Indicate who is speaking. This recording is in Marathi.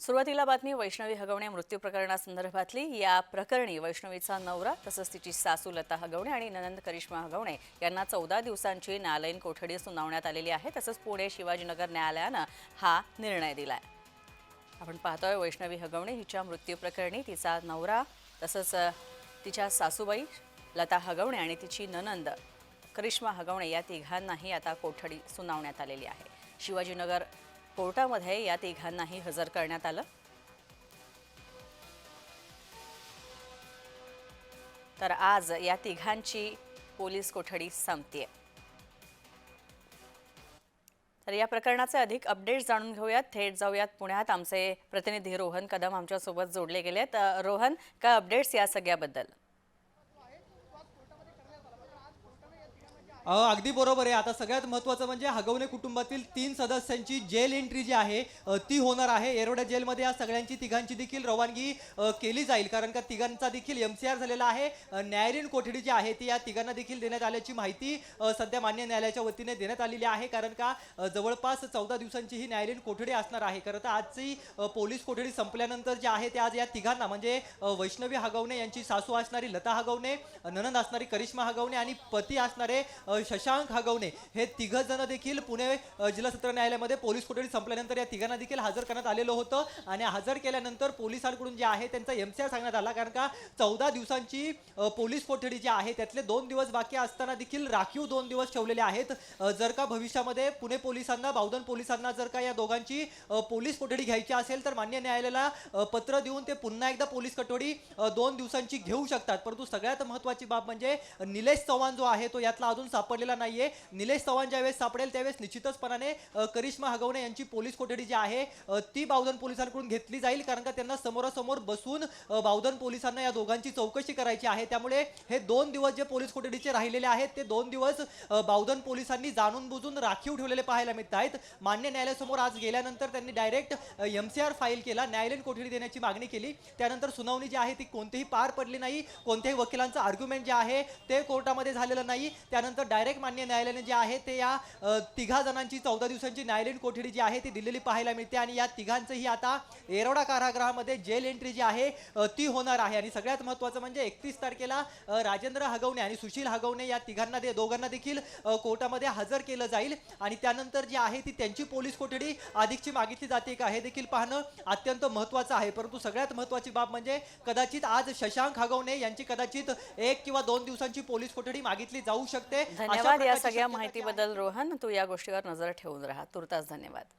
Speaker 1: सुरुवातीला बातमी वैष्णवी हगवणे मृत्यू प्रकरणासंदर्भातली। या प्रकरणी वैष्णवीचा नवरा तसंच तिची सासू लता हगवणे आणि ननंद करिश्मा हगवणे यांना 14 दिवसांची न्यायालयीन कोठडी सुनावण्यात आलेली आहे। तसंच पुणे शिवाजीनगर न्यायालयानं हा निर्णय दिलाय। आपण पाहतोय वैष्णवी हगवणे हिच्या मृत्यू प्रकरणी तिचा नवरा तसंच तिच्या सासूबाई लता हगवणे आणि तिची ननंद करिश्मा हगवणे या तिघांनाही आता कोठडी सुनावण्यात आलेली आहे। शिवाजीनगर कोर्टामध्ये या तिघांनाही हजर करण्यात आलं। तर आज या तिघांची पोलीस कोठडी संपतेय। तर या प्रकरणाचे अधिक अपडेट्स जाणून घेऊयात। थेट जाऊयात पुण्यात। आमचे प्रतिनिधी रोहन कदम आमच्या सोबत जोडले गेलेत। रोहन, काय अपडेट्स या सगळ्याबद्दल?
Speaker 2: अगदी बरोबर आहे। आता सगळ्यात महत्त्वाचं म्हणजे हगवणे कुटुंबातील 3 सदस्यांची जेल एंट्री जी आहे ती होणार आहे। येरवडा जेलमध्ये या सगळ्यांची तिघांची देखील रवानगी केली जाईल, कारण का तिघांचा देखील MCR झालेला आहे। न्यायालयीन कोठडी जी आहे ती या तिघांना देखील देण्यात आल्याची माहिती सध्या मान्य न्यायालयाच्या वतीने देण्यात आलेली आहे, कारण का जवळपास 14 दिवसांची ही न्यायालयीन कोठडी असणार आहे। खरं तर आजची पोलीस कोठडी संपल्यानंतर जे आहे ते आज या तिघांना म्हणजे वैष्णवी हगवणे यांची सासू असणारी लता हगवणे, ननंद असणारी करिश्मा हगवणे आणि पती असणारे शशांक हगवणे हे तिघ जण देखील पुणे जिल्हा सत्र न्यायालयामध्ये पोलीस कोठडी संपल्यानंतर या तिघांना देखील हजर करण्यात आलेलं होतं। आणि हजर केल्यानंतर पोलिसांकडून जे आहे त्यांचा MCR सांगण्यात आला, कारण का 14 दिवसांची पोलीस कोठडी जी आहे त्यातले 2 दिवस बाकी असताना देखील राखीव 2 दिवस ठेवलेले आहेत। जर का भविष्यामध्ये पुणे पोलिसांना बावधन पोलिसांना जर का या दोघांची पोलीस कोठडी घ्यायची असेल तर मान्य न्यायालयाला पत्र देऊन ते पुन्हा एकदा पोलीस कोठडी 2 दिवसांची घेऊ शकतात। परंतु सगळ्यात महत्त्वाची बाब म्हणजे निलेश चव्हाण जो आहे तो यातला अजून सापडलेला नाहीये। निलेश चव्हाण ज्यावेळेस सापडेल त्यावेळेस निश्चितचपणाने करिश्मा हगवणे यांची पोलीस कोठडी जी आहे ती बावधन पोलिसांकडून घेतली जाईल, कारण का त्यांना समोरासमोर बसून बावधन पोलिसांना या दोघांची चौकशी करायची आहे। त्यामुळे हे 2 दिवस जे पोलीस कोठडीचे राहिलेले आहेत ते 2 दिवस बावधन पोलिसांनी जाणून बुजून राखीव ठेवलेले पाहायला मिळत आहेत। मान्य न्यायालयासमोर आज गेल्यानंतर त्यांनी डायरेक्ट MCR फाईल केला, न्यायालयीन कोठडी देण्याची मागणी केली। त्यानंतर सुनावणी जी आहे ती कोणतीही पार पडली नाही, कोणत्याही वकिलांचं आर्ग्युमेंट जे आहे ते कोर्टामध्ये झालेलं नाही। त्यानंतर डायरेक्ट मान्य न्यायालयाने जे आहे ते या तिघा जणांची 14 दिवसांची न्यायालयीन कोठडी जी आहे ती दिलेली पाहायला मिळते। आणि या तिघांचंही आता येरवडा कारागृहामध्ये जेल एंट्री जी आहे ती होणार आहे। आणि सगळ्यात महत्त्वाचं म्हणजे 31 तारखेला राजेंद्र हगवणे आणि सुशील हगवणे या दोघांना देखील कोर्टामध्ये हजर केलं जाईल। आणि त्यानंतर जी आहे ती त्यांची पोलीस कोठडी अधिकची मागितली जाते का हे देखील पाहणं अत्यंत महत्त्वाचं आहे। परंतु सगळ्यात महत्त्वाची बाब म्हणजे कदाचित आज शशांक हगवणे यांची कदाचित 1 किंवा 2 दिवसांची पोलीस कोठडी मागितली जाऊ शकते।
Speaker 1: धन्यवाद या सगळ्या माहितीबद्दल रोहन। तू या गोष्टीवर नजर ठेवून राहा। तुर्तास धन्यवाद।